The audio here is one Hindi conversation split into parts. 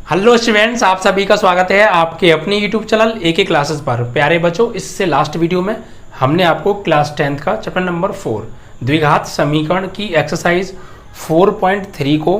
हेलो स्टूडेंट्स, आप सभी का स्वागत है आपके अपने यूट्यूब चैनल एके क्लासेस पर। प्यारे बच्चों, इससे लास्ट वीडियो में हमने आपको क्लास 10th का चैप्टर नंबर 4 द्विघात समीकरण की एक्सरसाइज 4.3 को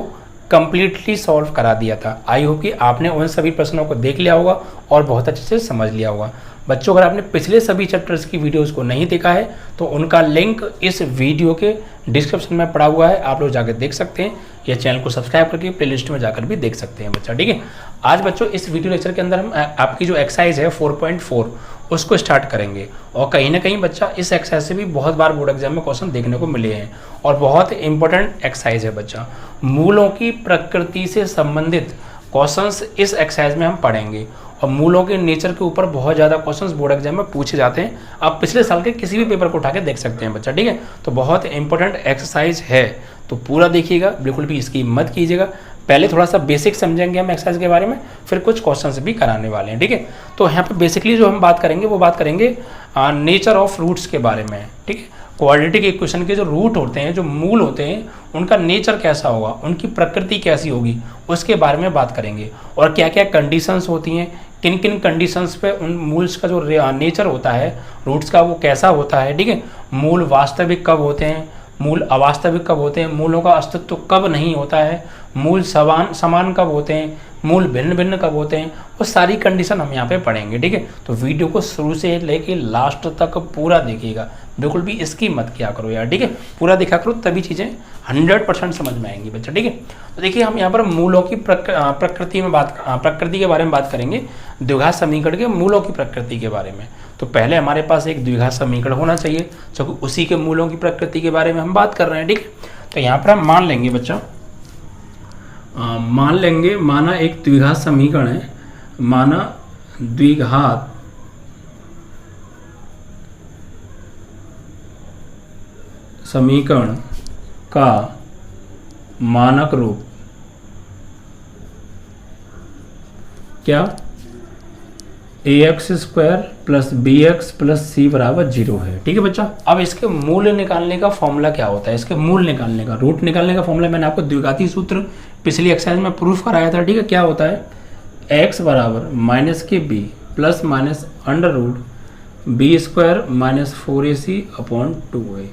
कम्प्लीटली सॉल्व करा दिया था। आई होप कि आपने उन सभी प्रश्नों को देख लिया होगा और बहुत अच्छे से समझ लिया होगा। बच्चों, अगर आपने पिछले सभी चैप्टर्स की वीडियोस को नहीं देखा है तो उनका लिंक इस वीडियो के डिस्क्रिप्शन में पड़ा हुआ है, आप लोग जाकर देख सकते हैं या चैनल को सब्सक्राइब करके प्लेलिस्ट में जाकर भी देख सकते हैं बच्चा। ठीक है, आज बच्चों इस वीडियो लेक्चर के अंदर हम आपकी जो एक्सरसाइज है 4.4 उसको स्टार्ट करेंगे। और कहीं ना कहीं बच्चा इस एक्सरसाइज से भी बहुत बार बोर्ड एग्जाम में क्वेश्चन देखने को मिले हैं और बहुत इंपॉर्टेंट एक्सरसाइज है बच्चा। मूलों की प्रकृति से संबंधित क्वेश्चंस इस एक्सरसाइज में हम पढ़ेंगे और मूलों के नेचर के ऊपर बहुत ज़्यादा क्वेश्चंस बोर्ड एग्जाम में पूछे जाते हैं। आप पिछले साल के किसी भी पेपर को उठा के देख सकते हैं बच्चा। ठीक है, तो बहुत इंपॉर्टेंट एक्सरसाइज है, तो पूरा देखिएगा, बिल्कुल भी इसकी मत कीजिएगा। पहले थोड़ा सा बेसिक समझेंगे हम एक्सरसाइज के बारे में, फिर कुछ क्वेश्चंस भी कराने वाले हैं। ठीक है, तो यहाँ पे बेसिकली जो हम बात करेंगे वो बात करेंगे नेचर ऑफ रूट्स के बारे में। ठीक है, क्वाड्रेटिक इक्वेशन के जो रूट होते हैं, जो मूल होते हैं, उनका नेचर कैसा होगा, उनकी प्रकृति कैसी होगी, उसके बारे में बात करेंगे। और क्या क्या कंडीशंस होती हैं, किन किन कंडीशंस पे उन मूल्स का जो नेचर होता है रूट्स का वो कैसा होता है। ठीक है, मूल वास्तविक कब होते हैं, मूल अवास्तविक कब होते हैं, मूलों का अस्तित्व कब नहीं होता है, मूल समान कब होते हैं, मूल भिन्न भिन्न कब होते हैं, वो सारी कंडीशन हम यहाँ पे पढ़ेंगे। ठीक है, तो वीडियो को शुरू से लेके लास्ट तक पूरा देखिएगा, बिल्कुल भी इसकी मत किया करो यार। ठीक है, पूरा देखा करो, तभी चीज़ें 100% समझ में आएंगी बच्चा। ठीक है, तो देखिए हम यहाँ पर मूलों की प्रकृति के बारे में बात करेंगे, द्विघात समीकरण के मूलों की प्रकृति के बारे में। तो पहले हमारे पास एक द्विघात समीकरण होना चाहिए, क्योंकि उसी के मूलों की प्रकृति के बारे में हम बात कर रहे हैं। ठीक है, तो यहाँ पर हम मान लेंगे बच्चा, माना एक द्विघात समीकरण है, माना द्विघात समीकरण का मानक रूप क्या, ax square plus bx plus c बराबर 0 है। ठीक है बच्चा, अब इसके मूल निकालने का फॉर्मूला क्या होता है, इसके मूल निकालने का, रूट निकालने का फॉर्मूला मैंने आपको द्विघाती सूत्र पिछली एक्सरसाइज में प्रूफ कराया था। ठीक है, क्या होता है, x बराबर माइनस के b plus minus under root b square minus 4ac upon 2a,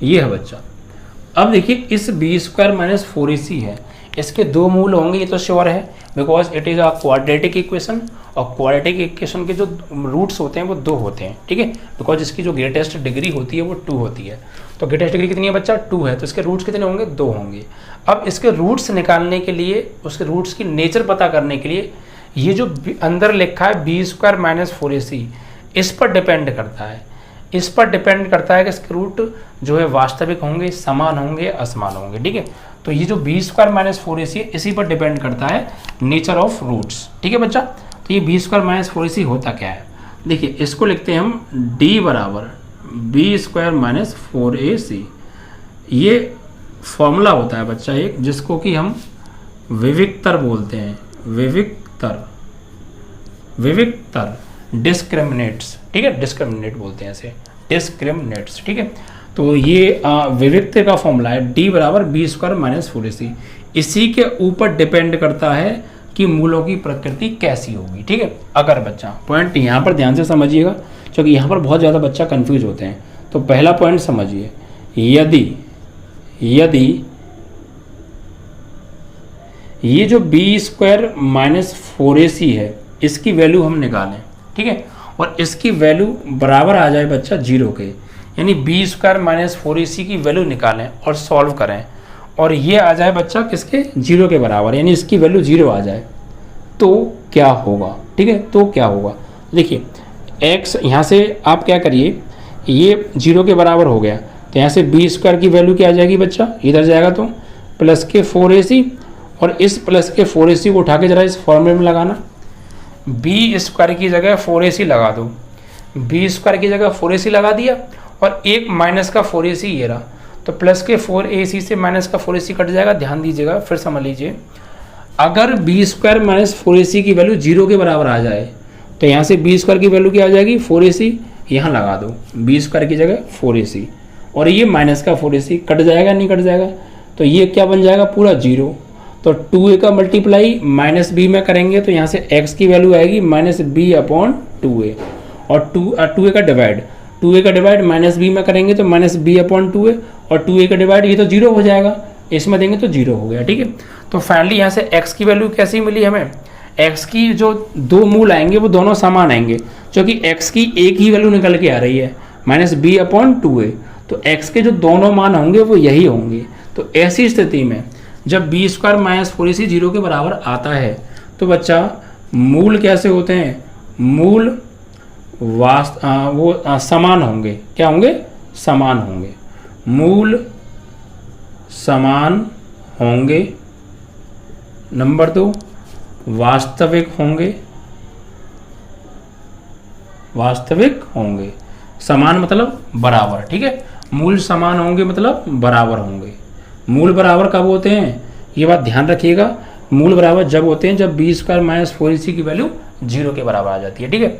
ये है बच्चा। अब देखिए इस b स्क्वायर माइनस 4ac है, इसके दो मूल होंगे, ये तो श्योर है, because it is a quadratic equation और क्वाड्रेटिक इक्वेशन के जो रूट्स होते हैं वो 2 होते हैं। ठीक है, बिकॉज इसकी जो ग्रेटेस्ट डिग्री होती है वो 2 होती है। तो ग्रेटेस्ट डिग्री कितनी है बच्चा, 2 है, तो इसके रूट्स कितने होंगे, 2 होंगे। अब इसके रूट्स निकालने के लिए, उसके रूट्स की नेचर पता करने के लिए, ये जो अंदर लिखा है b स्क्वायर माइनस 4ac, इस पर डिपेंड करता है, इस पर डिपेंड करता है कि इसके रूट जो है वास्तविक होंगे, समान होंगे, असमान होंगे। ठीक है, तो ये जो b स्क्वायर माइनस 4ac है, इसी पर डिपेंड करता है नेचर ऑफ रूट्स। ठीक है बच्चा, तो ये b स्क्वायर माइनस 4ac होता क्या है, देखिए इसको लिखते हैं हम d बराबर b स्क्वायर माइनस 4ac। ये फॉर्मूला होता है बच्चा एक, जिसको कि हम विविक्तर बोलते हैं, विविक्तर डिस्क्रिमिनेट्स। ठीक है, डिस्क्रिमिनेट बोलते हैं इसे, डिस्क्रिमिनेट्स। ठीक है, तो ये विविक्तर का फॉर्मूला है d बराबर b स्क्वायर माइनस 4ac। इसी के ऊपर डिपेंड करता है कि मूलों की प्रकृति कैसी होगी। ठीक है, अगर बच्चा पॉइंट यहाँ पर ध्यान से समझिएगा, क्योंकि यहाँ पर बहुत ज़्यादा बच्चा कंफ्यूज होते हैं। तो पहला पॉइंट समझिए, यदि ये जो b स्क्वायर माइनस 4ac है, इसकी वैल्यू हम निकालें, ठीक है, और इसकी वैल्यू बराबर आ जाए बच्चा 0 के, यानी b स्क्वायर माइनस 4ac की वैल्यू निकालें और सॉल्व करें, और ये आ जाए बच्चा किसके, 0 के बराबर, यानी इसकी वैल्यू 0 आ जाए, तो क्या होगा। ठीक है, तो क्या होगा, देखिए x यहाँ से आप क्या करिए, ये 0 के बराबर हो गया, तो यहाँ से b स्क्वायर की वैल्यू क्या आ जाएगी बच्चा, इधर जाएगा तो प्लस के 4ac, और इस प्लस के 4ac को उठा के जरा इस फॉर्मूले में लगाना, b स्क्वायर की जगह 4ac लगा दो, b स्क्वायर की जगह 4ac लगा दिया, और एक माइनस का 4ac ये रहा, तो प्लस के 4ac से माइनस का 4ac कट जाएगा। ध्यान दीजिएगा, फिर समझ लीजिए, अगर b स्क्वायर माइनस 4ac की वैल्यू 0 के बराबर आ जाए, तो यहाँ से b स्क्वायर की वैल्यू क्या आ जाएगी, 4ac, यहाँ लगा दो b स्क्वायर की जगह 4ac, और ये माइनस का 4ac कट जाएगा, नहीं कट जाएगा, तो ये क्या बन जाएगा, पूरा 0। तो 2a का मल्टीप्लाई माइनस बी में करेंगे तो यहाँ से x की वैल्यू आएगी माइनस बी अपॉन 2a, और 2a का डिवाइड माइनस बी में करेंगे तो माइनस बी अपॉन 2a, और 2a का डिवाइड ये तो जीरो हो जाएगा, इसमें देंगे तो जीरो हो गया। ठीक है, तो फाइनली यहाँ से x की वैल्यू कैसी मिली हमें, x की जो दो मूल आएंगे वो दोनों समान आएंगे, क्योंकि x की एक ही वैल्यू निकल के आ रही है माइनस बी अपॉन 2a, तो x के जो दोनों मान होंगे वो यही होंगे। तो ऐसी स्थिति में जब B square minus 4ac zero के बराबर आता है तो बच्चा मूल कैसे होते हैं, मूल समान होंगे। क्या होंगे, समान होंगे, मूल समान होंगे। नंबर 2 वास्तविक होंगे, वास्तविक होंगे, समान मतलब बराबर। ठीक है, मूल समान होंगे मतलब बराबर होंगे। मूल बराबर कब होते हैं, ये बात ध्यान रखिएगा, मूल बराबर जब होते हैं जब बी स्क्वायर माइनस 4ac की वैल्यू जीरो के बराबर आ जाती है। ठीक है,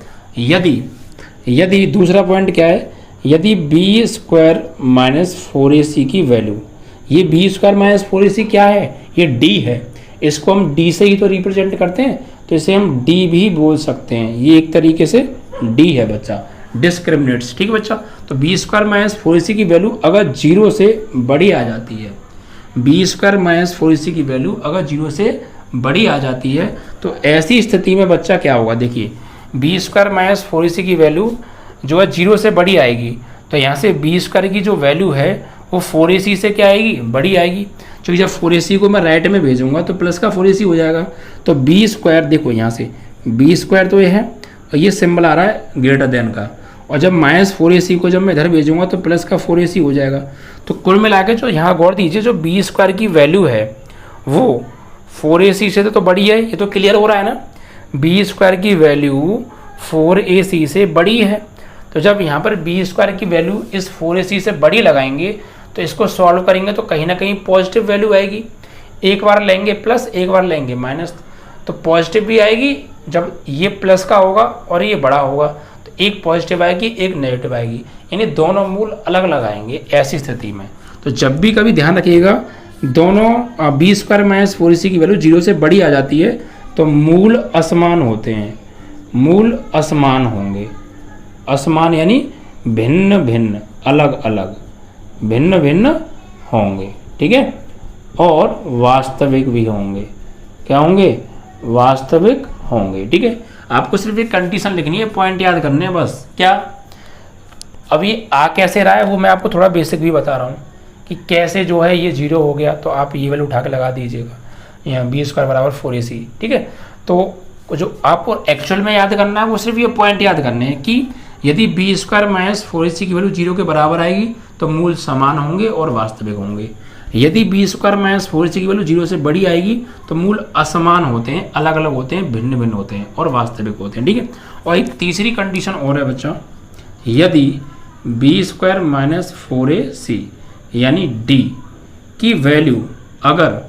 यदि दूसरा पॉइंट क्या है, यदि बी स्क्वायर माइनस 4ac की वैल्यू, ये बी स्क्वायर माइनस 4ac क्या है, ये डी है, इसको हम डी से ही तो रिप्रेजेंट करते हैं, तो इसे हम डी भी बोल सकते हैं, ये एक तरीके से डी है बच्चा, डिस्क्रिमिनेट्स। ठीक है बच्चा, तो बी स्क्वायर माइनस 4ac की वैल्यू अगर जीरो से बड़ी आ जाती है, बी स्क्वायर माइनस 4ac की वैल्यू अगर जीरो से बड़ी आ जाती है तो ऐसी स्थिति में बच्चा क्या होगा, देखिए बी स्क्वायर माइनस 4ac की वैल्यू जो है जीरो से बड़ी आएगी, तो यहाँ से बी स्क्वायर की जो वैल्यू है वो 4ac से क्या आएगी, बड़ी आएगी, क्योंकि जब 4ac को मैं राइट में भेजूंगा तो प्लस का 4ac हो जाएगा। तो बी स्क्वायर देखो यहाँ से बी स्क्वायर तो ये है और ये सिंबल आ रहा है ग्रेटर देन का, और जब माइनस 4ac को जब मैं इधर भेजूंगा तो प्लस का 4ac हो जाएगा। तो कुल मिला के जो यहाँ गौर दीजिए, जो बी स्क्वायर की वैल्यू है वो 4ac से तो बड़ी है, ये तो क्लियर हो रहा है ना, बी स्क्वायर की वैल्यू 4ac से बड़ी है। तो जब यहाँ पर बी स्क्वायर की वैल्यू इस 4ac से बड़ी लगाएंगे तो इसको सॉल्व करेंगे तो कहीं ना कहीं पॉजिटिव वैल्यू आएगी, एक बार लेंगे प्लस एक बार लेंगे माइनस, तो पॉजिटिव भी आएगी जब ये प्लस का होगा और ये बड़ा होगा, तो एक पॉजिटिव आएगी एक नेगेटिव आएगी, यानी दोनों मूल अलग अलग आएंगे ऐसी स्थिति में। तो जब भी कभी ध्यान रखिएगा, दोनों बी स्क्वायर माइनस 4ac की वैल्यू जीरो से बड़ी आ जाती है तो मूल असमान होते हैं, मूल असमान होंगे, असमान यानी भिन्न भिन्न, अलग अलग, भिन्न भिन्न होंगे। ठीक है, और वास्तविक भी होंगे। क्या होंगे, वास्तविक होंगे। ठीक है, आपको सिर्फ एक कंडीशन लिखनी है, पॉइंट याद करने हैं बस। क्या, अभी आ कैसे रहा है वो मैं आपको थोड़ा बेसिक भी बता रहा हूँ कि कैसे जो है ये जीरो हो गया, तो आप ये वैल्यू उठा के लगा दीजिएगा, यहाँ बी स्क्वायर बराबर 4ac। ठीक है, तो जो आपको एक्चुअल में याद करना है वो सिर्फ ये पॉइंट याद करने हैं कि यदि बी स्क्वायर माइनस 4ac की वैल्यू जीरो के बराबर आएगी तो मूल समान होंगे और वास्तविक होंगे। यदि बी स्क्वायर माइनस 4ac की वैल्यू जीरो से बड़ी आएगी तो मूल असमान होते हैं, अलग अलग होते हैं, भिन्न भिन्न होते हैं और वास्तविक होते हैं। ठीक है, और एक तीसरी कंडीशन और है बच्चा, यदि बी स्क्वायर माइनस 4ac यानी डी की वैल्यू अगर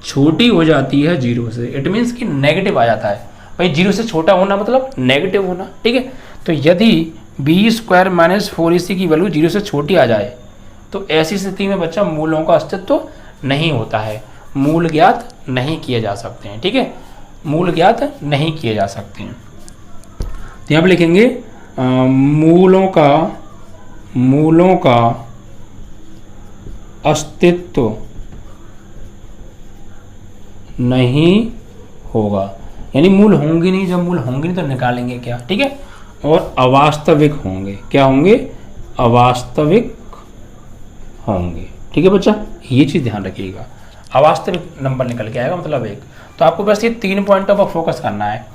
छोटी हो जाती है जीरो से, इट मीन्स कि नेगेटिव आ जाता है, भाई जीरो से छोटा होना मतलब नेगेटिव होना। ठीक है, तो यदि बी स्क्वायर माइनस 4ac की वैल्यू जीरो से छोटी आ जाए तो ऐसी स्थिति में बच्चा मूलों का अस्तित्व नहीं होता है, मूल ज्ञात नहीं किए जा सकते हैं। ठीक है, मूल ज्ञात नहीं किए जा सकते हैं। तो यहाँ पर लिखेंगे मूलों का अस्तित्व नहीं होगा, यानी मूल होंगे नहीं, जब मूल होंगे नहीं तो निकालेंगे क्या। ठीक है, और अवास्तविक होंगे। क्या होंगे, अवास्तविक होंगे। ठीक है बच्चा, ये चीज़ ध्यान रखिएगा, अवास्तविक नंबर निकल के आएगा मतलब एक। तो आपको बस ये 3 पॉइंटों पर फोकस करना है।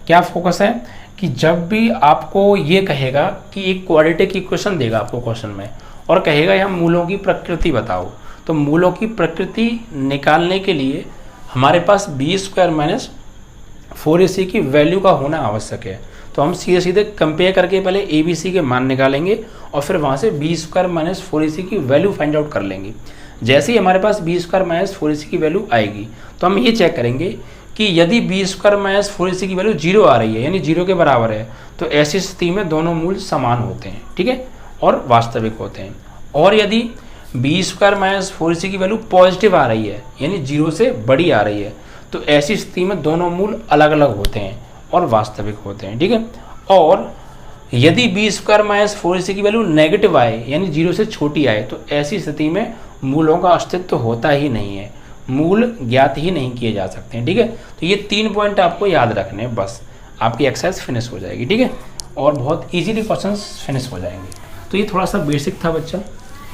क्या फोकस है कि जब भी आपको ये कहेगा कि एक क्वाड्रेटिक इक्वेशन देगा आपको क्वेश्चन में और कहेगा यहाँ मूलों की प्रकृति बताओ, तो मूलों की प्रकृति निकालने के लिए हमारे पास बी स्क्वायर माइनस 4ac की वैल्यू का होना आवश्यक है। तो हम सीधे सीधे कंपेयर करके पहले abc के मान निकालेंगे और फिर वहाँ से बी स्क्वायर माइनस 4ac की वैल्यू फाइंड आउट कर लेंगे। जैसे ही हमारे पास बी स्क्वायर माइनस 4ac की वैल्यू आएगी तो हम ये चेक करेंगे कि यदि बी स्क्वायर माइनस 4ac की वैल्यू जीरो आ रही है, यानी जीरो के बराबर है, तो ऐसी स्थिति में दोनों मूल समान होते हैं। ठीक है, और वास्तविक होते हैं। और यदि बी स्क्वायर माइनस 4ac की वैल्यू पॉजिटिव आ रही है, यानी 0 से बड़ी आ रही है, तो ऐसी स्थिति में दोनों मूल अलग अलग होते हैं और वास्तविक होते हैं, ठीक है। और यदि बी स्क्वायर माइनस 4ac की वैल्यू नेगेटिव आए, यानी 0 से छोटी आए, तो ऐसी स्थिति में मूलों का अस्तित्व होता ही नहीं है, मूल ज्ञात ही नहीं किए जा सकते हैं, ठीक है। तो ये 3 पॉइंट आपको याद रखने हैं, बस आपकी एक्सरसाइज फिनिश हो जाएगी, ठीक है। और बहुत इजीली क्वेश्चंस फिनिश हो जाएंगे। तो ये थोड़ा सा बेसिक था बच्चा,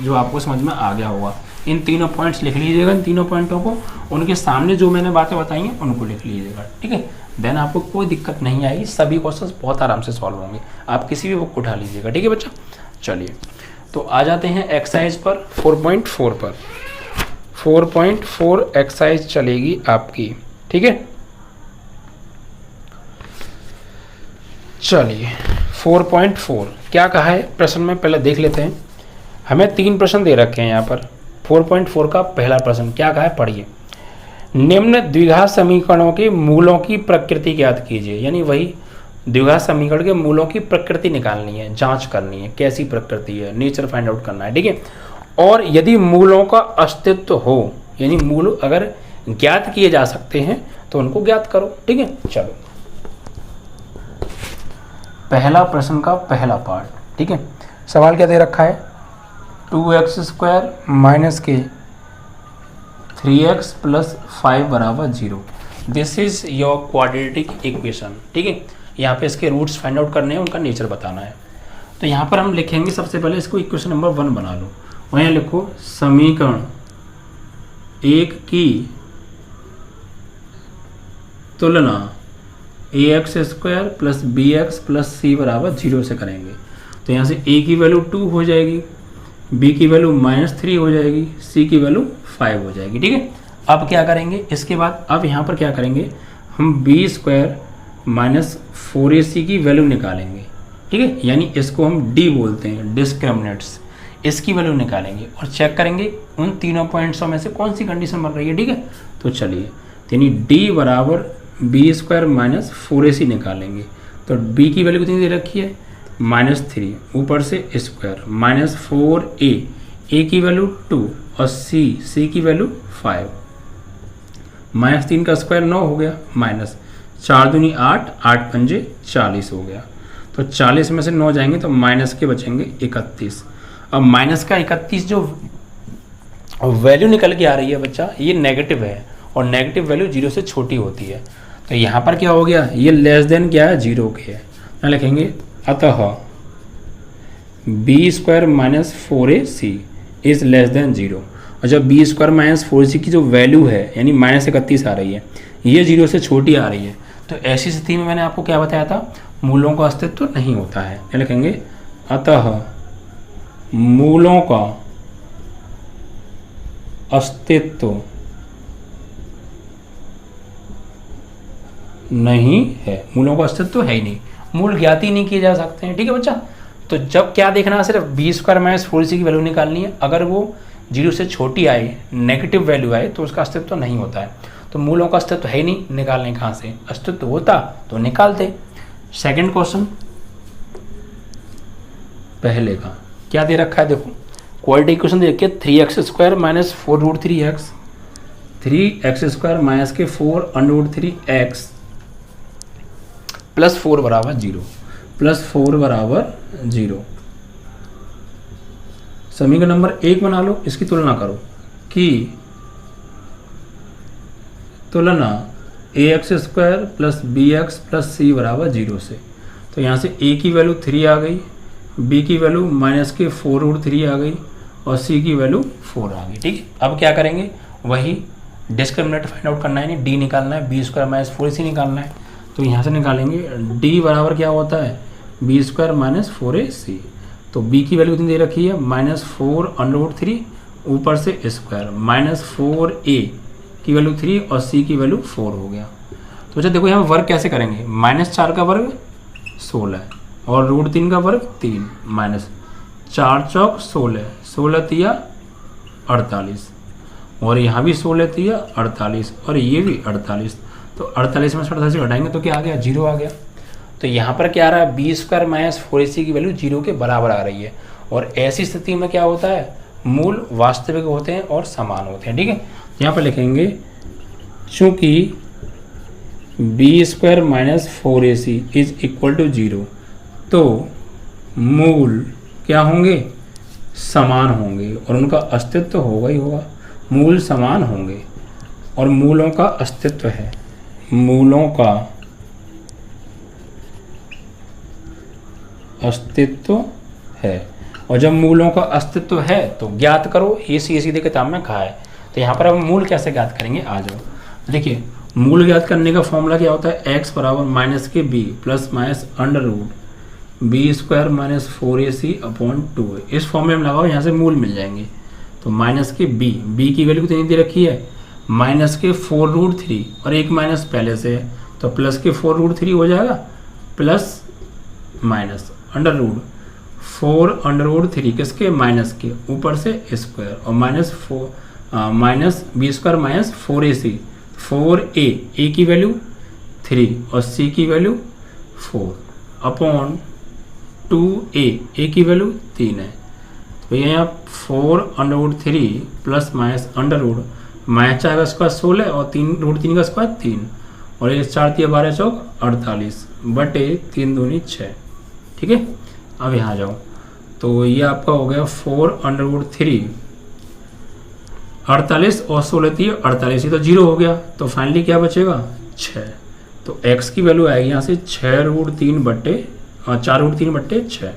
जो आपको समझ में आ गया होगा। इन तीनों पॉइंट्स लिख लीजिएगा, इन तीनों पॉइंटों को, उनके सामने जो मैंने बातें बताई हैं उनको लिख लीजिएगा, ठीक है। देन आपको कोई दिक्कत नहीं आएगी, सभी क्वेश्चंस बहुत आराम से सॉल्व होंगे। आप किसी भी बुक उठा लीजिएगा, ठीक है बच्चा। चलिए तो आ जाते हैं एक्सरसाइज पर 4.4 पर। 4.4 एक्सरसाइज चलेगी आपकी, ठीक है। चलिए 4.4 क्या कहा है प्रश्न में, पहले देख लेते हैं। हमें 3 प्रश्न दे रखे हैं यहाँ पर। 4.4 का पहला प्रश्न क्या कहा है, पढ़िए। निम्न द्विघात समीकरणों के मूलों की प्रकृति ज्ञात कीजिए, यानी वही द्विघात समीकरण के मूलों की प्रकृति निकालनी है, जांच करनी है, कैसी प्रकृति है, नेचर फाइंड आउट करना है, ठीक है। और यदि मूलों का अस्तित्व हो, यानी मूल अगर ज्ञात किए जा सकते हैं तो उनको ज्ञात करो, ठीक है। चलो पहला प्रश्न का पहला पार्ट, ठीक है। सवाल क्या दे रखा है, 2x² माइनस के 3x प्लस 5 बराबर 0। This is your quadratic equation, ठीक है। यहाँ पे इसके रूट्स फाइंड आउट करने हैं, उनका नेचर बताना है। तो यहाँ पर हम लिखेंगे सबसे पहले इसको इक्वेशन नंबर 1 बना लो। वहीं लिखो समीकरण 1 की तुलना ax² plus bx plus c बराबर 0 से करेंगे। तो यहाँ से a की वैल्यू 2 हो जाएगी, b की वैल्यू -3 हो जाएगी, c की वैल्यू 5 हो जाएगी, ठीक है। अब क्या करेंगे इसके बाद, अब यहाँ पर क्या करेंगे, हम b² माइनस 4ac की वैल्यू निकालेंगे, ठीक है। यानी इसको हम d बोलते हैं, डिस्क्रिमिनेंट्स। इसकी वैल्यू निकालेंगे और चेक करेंगे उन तीनों पॉइंट्सों में से कौन सी कंडीशन बन रही है, ठीक है। तो चलिए, यानी d बराबर b² माइनस 4ac निकालेंगे। तो b की वैल्यू कितनी दे रखी है, -3, ऊपर से स्क्वायर माइनस 4a, a की वैल्यू 2 और c की वैल्यू 5। -3 का स्क्वायर 9 हो गया, माइनस 4 दूनी 8, 8 पंजे 40 हो गया। तो 40 में से 9 जाएंगे तो माइनस के बचेंगे 31। अब माइनस का 31 जो वैल्यू निकल के आ रही है बच्चा, ये नेगेटिव है और नेगेटिव वैल्यू 0 से छोटी होती है। तो यहाँ पर क्या हो गया, ये लेस देन क्या है, 0 के है। यहाँ लिखेंगे अतः b² minus 4ac is less than 0। और जब b² माइनस 4ac की जो वैल्यू है, यानी -31 आ रही है, ये 0 से छोटी आ रही है, तो ऐसी स्थिति में मैंने आपको क्या बताया था, मूलों का अस्तित्व नहीं होता है। क्या लिखेंगे, अतः मूलों का अस्तित्व नहीं है, मूलों का अस्तित्व है ही नहीं, मूल ज्ञात ही नहीं किए जा सकते हैं, ठीक है बच्चा। तो जब क्या देखना है, सिर्फ b² माइनस 4ac की वैल्यू निकालनी है। अगर वो 0 से छोटी आए, नेगेटिव वैल्यू आए, तो उसका अस्तित्व नहीं होता है। तो मूलों का अस्तित्व है ही नहीं, निकालने कहाँ से, अस्तित्व होता तो निकालते। सेकंड क्वेश्चन पहले का क्या दे रखा है, देखो क्वाड्रेटिक इक्वेशन दे रखी है 3x² minus 4√3x, 3x² minus के 4√3x प्लस 4 बराबर 0, प्लस 4 बराबर 0। समीकरण नंबर 1 बना लो, इसकी तुलना करो कि तुलना ax² plus bx plus c बराबर 0 से। तो यहाँ से a की वैल्यू 3 आ गई, b की वैल्यू माइनस के 4√3 आ गई और c की वैल्यू 4 आ गई, ठीक है। अब क्या करेंगे, वही डिस्क्रिमिनेंट फाइंड आउट करना है, यानी d निकालना है, b² माइनस 4ac निकालना है। तो यहाँ से निकालेंगे d बराबर क्या होता है, b² माइनस 4ac। तो b की वैल्यू कितनी दे रखी है, -4√3 ऊपर से स्क्वायर माइनस 4a की वैल्यू 3 और c की वैल्यू 4 हो गया। तो अच्छा देखो यहाँ वर्ग कैसे करेंगे, -4 का वर्ग 16 और √3 का वर्ग 3, माइनस 4 चौक 16, 16 तिया 48 और यहाँ भी 16 तिया 48 और ये भी 48। तो 48 में 48 घटाएंगे तो क्या आ गया, 0 आ गया। तो यहाँ पर क्या आ रहा है, b² माइनस 4ac की वैल्यू 0 के बराबर आ रही है। और ऐसी स्थिति में क्या होता है, मूल वास्तविक होते हैं और समान होते हैं। ठीक है, यहाँ पर लिखेंगे चूँकि B square minus 4ac is equal to 0, तो मूल क्या होंगे, समान होंगे और उनका अस्तित्व तो होगा ही होगा। मूल समान होंगे और मूलों का अस्तित्व है, मूलों का अस्तित्व है। और जब मूलों का अस्तित्व है तो ज्ञात करो, ये सीधे किताब में कहा है। तो यहाँ पर अब मूल कैसे ज्ञात करेंगे, आ जाओ। देखिए मूल ज्ञात करने का फॉर्मूला क्या होता है, x बराबर माइनस के B plus minus under root B square minus 4ac upon 2a। इस फॉर्मूले में लगाओ, यहाँ से मूल मिल जाएंगे। तो माइनस के बी की वैल्यू कितनी दे रखी है, माइनस के 4√3 और एक माइनस पहले से है तो प्लस के 4√3 हो जाएगा, प्लस माइनस अंडर रूट 4√3 किसके, माइनस के, ऊपर से स्क्वायर और minus B square minus 4ac 4a, a की वैल्यू 3 और c की वैल्यू 4 अपॉन 2a, a की वैल्यू 3 है। तो यहाँ 4√3 plus minus under root minus 4 का स्क्वायर 16 और 3√3 का स्क्वायर 3 और ये 4 3 12 चौक 48 बटे 3 दूनी 6। ठीक है, अब यहाँ जाओ तो ये आपका हो गया 4√3 48 और 16 थी 48, तो 0 हो गया। तो फाइनली क्या बचेगा, 6। तो x की वैल्यू आएगी यहाँ से 6√3 बट्टे 4√3 बट्टे 6,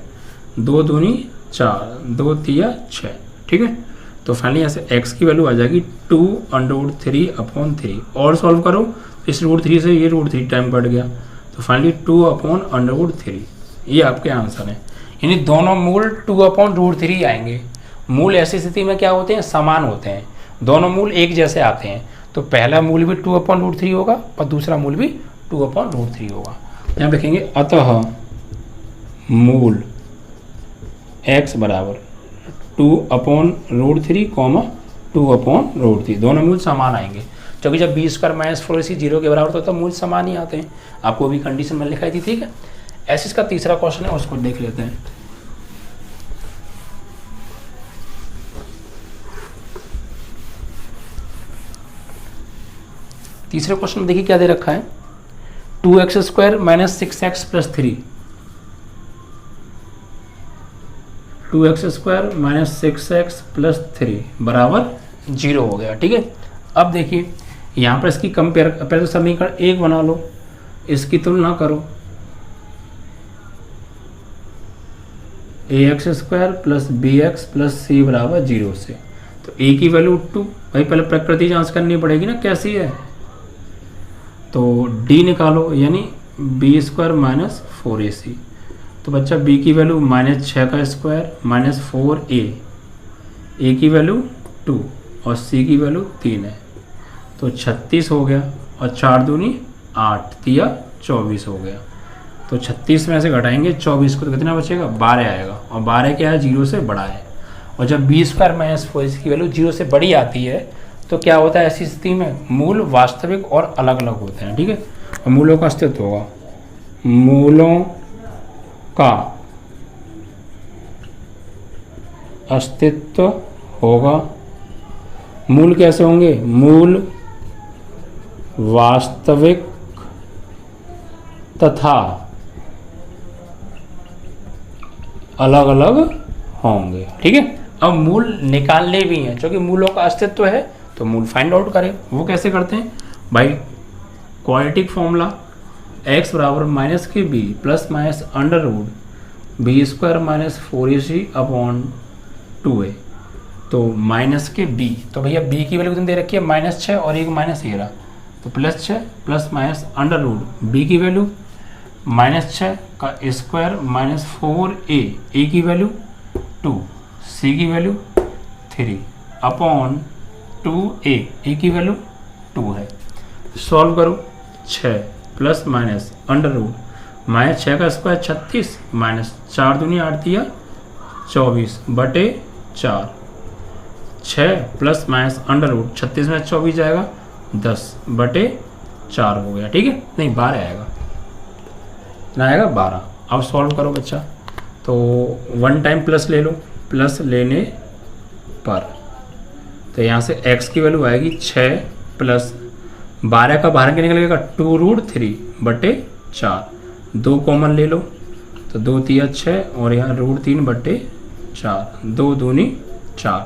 2 दूनी 4, 2 तिया 6। ठीक है, तो फाइनली यहाँ से x की वैल्यू आ जाएगी 2√3 अपॉन 3 और सॉल्व करो, इस √3 से ये √3 टाइम कट गया तो फाइनली 2 अपॉन √3, ये आपके आंसर है। यानी दोनों मूल 2 अपॉन √3 आएंगे। मूल ऐसी स्थिति में क्या होते हैं, समान होते हैं, दोनों मूल एक जैसे आते हैं। तो पहला मूल भी 2 अपॉन √3 होगा और दूसरा मूल भी 2 अपॉन √3 होगा। यहाँ देखेंगे अतः मूल x बराबर 2 अपॉन √3 कॉमा 2 अपॉन √3, दोनों मूल समान आएंगे। क्योंकि जब बी स्क्वायर माइनस 4ac 0 के बराबर होता है तो मूल समान ही आते हैं। आपको भी कंडीशन में लिखाई थी। ठीक है, ऐसे इसका तीसरा क्वेश्चन है, उसको देख लेते हैं। तीसरे क्वेश्चन में देखिए क्या दे रखा है, 2x² minus 6x plus 3, 2x² minus 6x plus 3 बराबर 0 हो गया। ठीक है, अब देखिए यहाँ पर इसकी कंपेयर, पहले तो समीकरण 1 बना लो, इसकी तुलना करो, ax² plus bx plus c बराबर 0 से। तो a की वैल्यू 2, भाई पहले प्रकृति जांच करनी पड़ेगी ना कैसी है, तो d निकालो यानी b² माइनस 4ac। तो बच्चा b की वैल्यू माइनस 6 का स्क्वायर माइनस 4a, a की वैल्यू 2 और c की वैल्यू 3 है, तो 36 हो गया और 4 दूनी 8 तिया 24 हो गया। तो 36 में से घटाएंगे 24 को तो कितना बचेगा, 12 आएगा और 12 क्या है, 0 से बड़ा है। और जब b² माइनस 4ac की वैल्यू 0 से बड़ी आती है तो क्या होता है, ऐसी स्थिति में मूल वास्तविक और अलग अलग होते हैं। ठीक है, और मूलों का अस्तित्व होगा, मूलों का अस्तित्व होगा। मूल कैसे होंगे, मूल वास्तविक तथा अलग अलग होंगे। ठीक है, अब मूल निकालने भी हैं, क्योंकि मूलों का अस्तित्व है तो मूल फाइंड आउट करें। वो कैसे करते हैं भाई, क्वाड्रेटिक फॉर्मूला x बराबर माइनस के B plus minus under root b² minus 4ac upon 2a। तो माइनस के b, तो भैया b की वैल्यू कितनी दे रखी है, माइनस 6 और एक माइनस 13, तो plus 6 plus minus under root b की वैल्यू माइनस 6 का स्क्वायर माइनस 4a, a की वैल्यू 2, c की वैल्यू 3 अपॉन 2a, a की वैल्यू 2 है। सॉल्व करो, 6 plus minus under root minus 6 का स्क्वायर 36 माइनस 4 दूनी 8 दिया 24 बटे 4, 6 प्लस माइनस अंडर रूट 36 में 24 जाएगा 10 बटे 4 हो गया। ठीक है, नहीं 12 आएगा, ना आएगा 12। अब सॉल्व करो बच्चा, तो 1 टाइम प्लस ले लो, प्लस लेने पर। तो यहाँ से x की वैल्यू आएगी 6 प्लस 12 का बाहर के निकलेगा 2√3/4। 2 कॉमन ले लो तो 2 तिया 6 और यहाँ √3/4, 2 दूनी 4।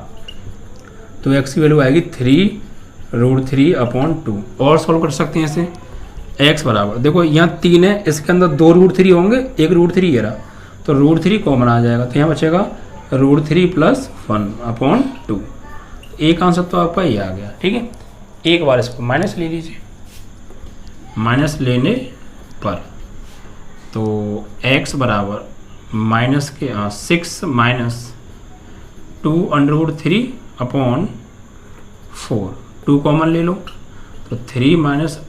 तो x की वैल्यू आएगी 3√3/2। और सॉल्व कर सकते हैं इसे। x बराबर देखो यहाँ 3 है, इसके अंदर 2 √3 होंगे, 1 √3 ये रहा, तो √3 कॉमन आ जाएगा, तो यहाँ बचेगा √3 + 1/2। एक आंसर तो आपका ये आ गया। ठीक है, एक बार इसको माइनस ले लीजिए। माइनस लेने पर तो x बराबर -6 - 2√3/4। 2 कॉमन ले लो तो 3 -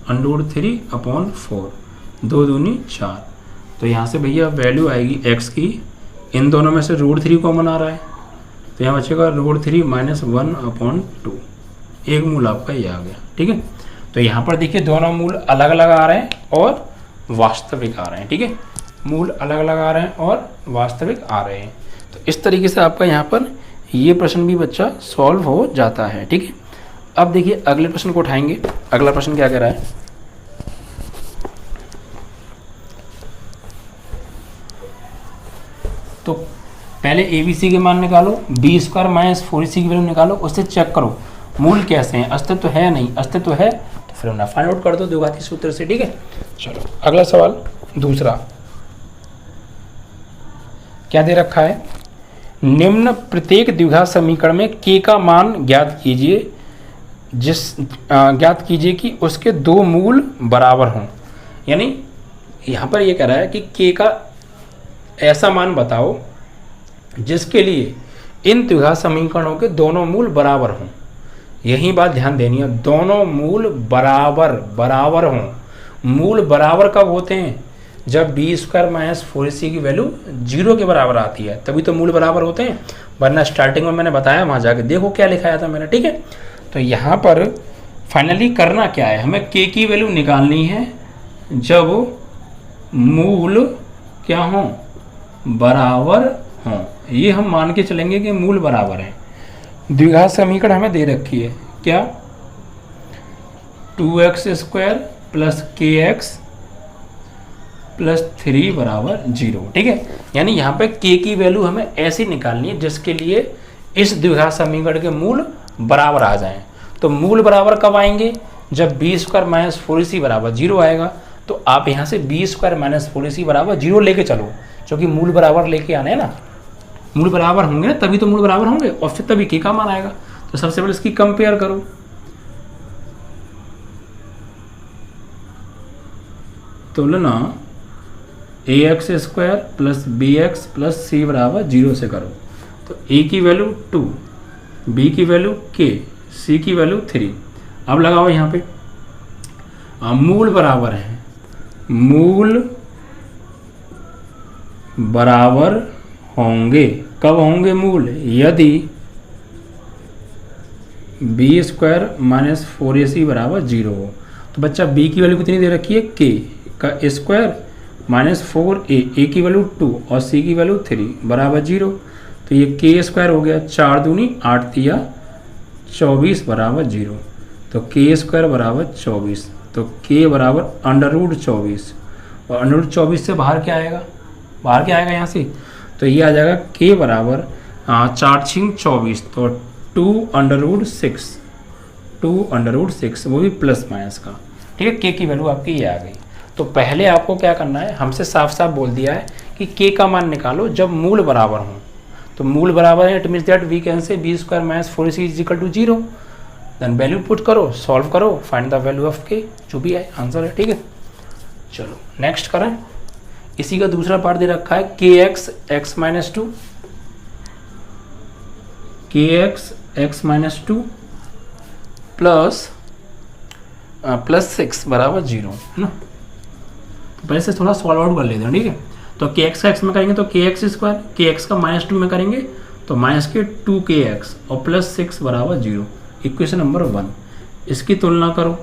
√3/4, 2 दूनी 4। तो यहाँ से भैया वैल्यू आएगी x की, इन दोनों में से √3 कॉमन आ रहा है, तो यहाँ बचेगा √3 - 1/2। एक मूल आपका ये आ गया। ठीक है, तो यहाँ पर देखिए दोनों मूल अलग अलग आ रहे हैं और वास्तविक आ रहे हैं। ठीक है, मूल अलग अलग आ रहे हैं और वास्तविक आ रहे हैं। तो इस तरीके से आपका यहाँ पर ये प्रश्न भी बच्चा सॉल्व हो जाता है। ठीक है, अब देखिए अगले प्रश्न को उठाएंगे। अगला प्रश्न क्या कह रहा है, तो पहले ABC के मान निकालो, B² - 4AC की वैल्यू निकालो, उससे चेक करो मूल कैसे हैं, अस्तित्व है नहीं, अस्तित्व है तो फिर उन्हें फाइंड आउट कर दो द्विघाती सूत्र से। ठीक है, चलो अगला सवाल दूसरा क्या दे रखा है, निम्न प्रत्येक द्विघात समीकरण में k का मान ज्ञात कीजिए ज्ञात कीजिए कि उसके 2 मूल बराबर हों। यानी यहाँ पर ये कह रहा है कि k का ऐसा मान बताओ जिसके लिए इन द्विघात समीकरणों के दोनों मूल बराबर हों। यही बात ध्यान देनी है, दोनों मूल बराबर हों। मूल बराबर कब होते हैं, जब B² - 4AC की वैल्यू 0 के बराबर आती है, तभी तो मूल बराबर होते हैं, वरना स्टार्टिंग में मैंने बताया, वहाँ जाके देखो क्या लिखाया था मैंने। ठीक है, तो यहाँ पर फाइनली करना क्या है, हमें k की वैल्यू निकालनी है जब मूल क्या हों, बराबर हों। ये हम मान के चलेंगे कि मूल बराबर हैं। द्विघात समीकरण हमें दे रखी है क्या, 2x² + kx + 3 = 0। ठीक है, यानी यहाँ पे k की वैल्यू हमें ऐसी निकालनी है जिसके लिए इस द्विघात समीकरण के मूल बराबर आ जाएं। तो मूल बराबर कब आएंगे, जब B² - 4AC = 0 आएगा। तो आप यहाँ से B² - 4AC = 0 लेके चलो, क्योंकि मूल बराबर लेके आने हैं ना, मूल बराबर होंगे ना तभी तो मूल बराबर होंगे और फिर तभी k का मान आएगा। तो सबसे पहले इसकी कंपेयर करो, तुलना ax² + bx + c = 0 से करो। तो a की वैल्यू 2, b की वैल्यू k, c की वैल्यू 3। अब लगाओ यहाँ पे, मूल बराबर है, मूल बराबर होंगे। कब होंगे मूल, यदि B² - 4AC = 0 हो। तो बच्चा b की वैल्यू कितनी दे रखी है, k का स्क्वायर - 4a की वैल्यू 2 और c की वैल्यू 3 = 0। तो ये k² हो गया, 4 दूनी 8 तिया 24 = 0। तो k² = 24, तो k = √24 और √24 से बाहर क्या आएगा, बाहर क्या आएगा यहाँ से, तो ये आ जाएगा k = 4 × 24, तो 2√6, वो भी प्लस माइनस का। ठीक है, k की वैल्यू आपकी ये आ गई। तो पहले आपको क्या करना है, हमसे साफ साफ बोल दिया है कि k का मान निकालो जब मूल बराबर हों। तो मूल बराबर है, it means that we can say B² - 4AC = 0। Then value put करो, सॉल्व करो, find the value of k, जो भी है आंसर है। ठीक है, चलो नेक्स्ट करें। इसी का दूसरा पार्ट दे रखा है, kx x - 2, kx x - 2 + 6 = 0 है ना। तो पहले से थोड़ा सॉल्व आउट कर लेते हैं। ठीक है, तो kx का x में करेंगे तो kx², kx का -2 में करेंगे तो -2kx और +6 = 0। इक्वेशन नंबर 1, इसकी तुलना करो,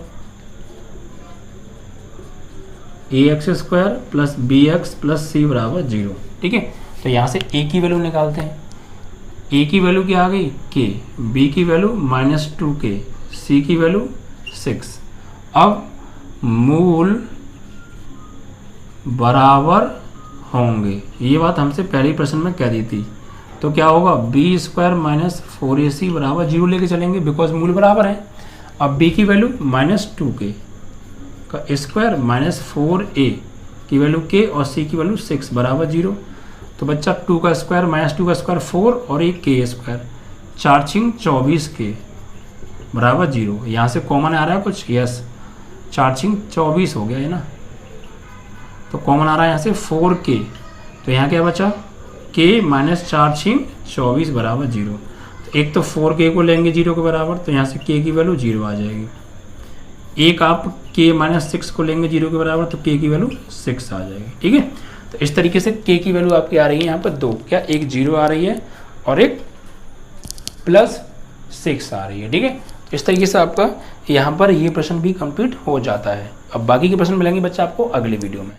ax² + bx + c = 0। ठीक है, तो यहाँ से a की वैल्यू निकालते हैं, ए की वैल्यू क्या आ गई के, बी की वैल्यू -2k, सी की वैल्यू 6। अब मूल बराबर होंगे, ये बात हमसे पहले प्रश्न में कह दी थी। तो क्या होगा बी स्क्वायर -4ac बराबर 0 लेके चलेंगे बिकॉज मूल बराबर है। अब बी की वैल्यू -2k का स्क्वायर -4a की वैल्यू k और c की वैल्यू 6 बराबर 0। तो बच्चा 2 का स्क्वायर -2 का स्क्वायर 4 और एक k स्क्वायर, 4 24k बराबर 0। यहाँ से कॉमन आ रहा है कुछ, यस 4 24 हो गया है ना, तो कॉमन आ रहा है यहाँ से 4k। तो यहाँ क्या बचा k -4 24 बराबर 0। तो एक तो 4k को लेंगे 0 के बराबर, तो यहाँ से k की वैल्यू 0 आ जाएगी। एक आप k -6 को लेंगे 0 के बराबर, तो k की वैल्यू 6 आ जाएगी। ठीक है, तो इस तरीके से k की वैल्यू आपकी आ रही है यहाँ पर 2, क्या एक 0 आ रही है और एक +6 आ रही है। ठीक है, इस तरीके से आपका यहाँ पर ये प्रश्न भी कंप्लीट हो जाता है। अब बाकी के प्रश्न मिलेंगे बच्चा आपको अगले वीडियो में।